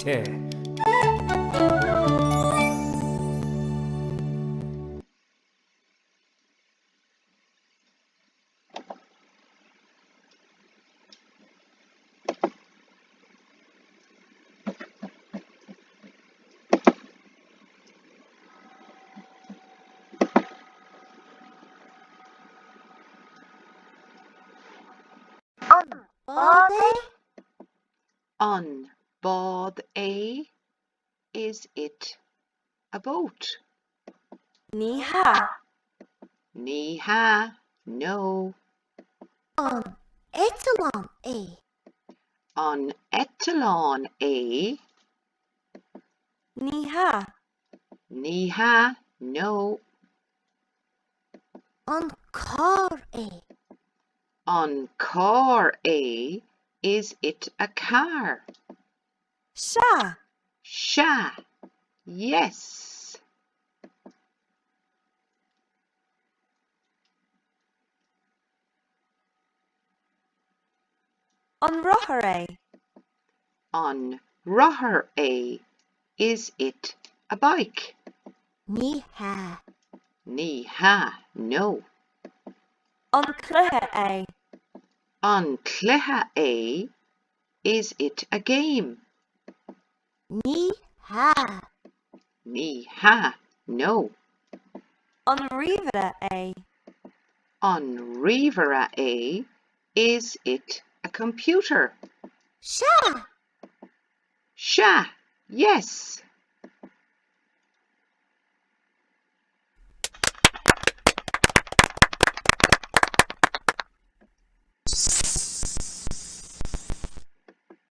Cailte. On board a, is it a boat? Ní ha. Ní ha, no. On etalon a. On etalon a, Ní ha. ní ha, no. On car a. On car a, is it a car? Sha. Sha, yes. On rother a. On rother a, is it a bike? Ní ha. Ní ha, no. On cluthe a. On cluthe a, is it a game? Ní ha. Ní ha, no. On rivera a. On rivera a, is it a computer? Sha. Sha, yes.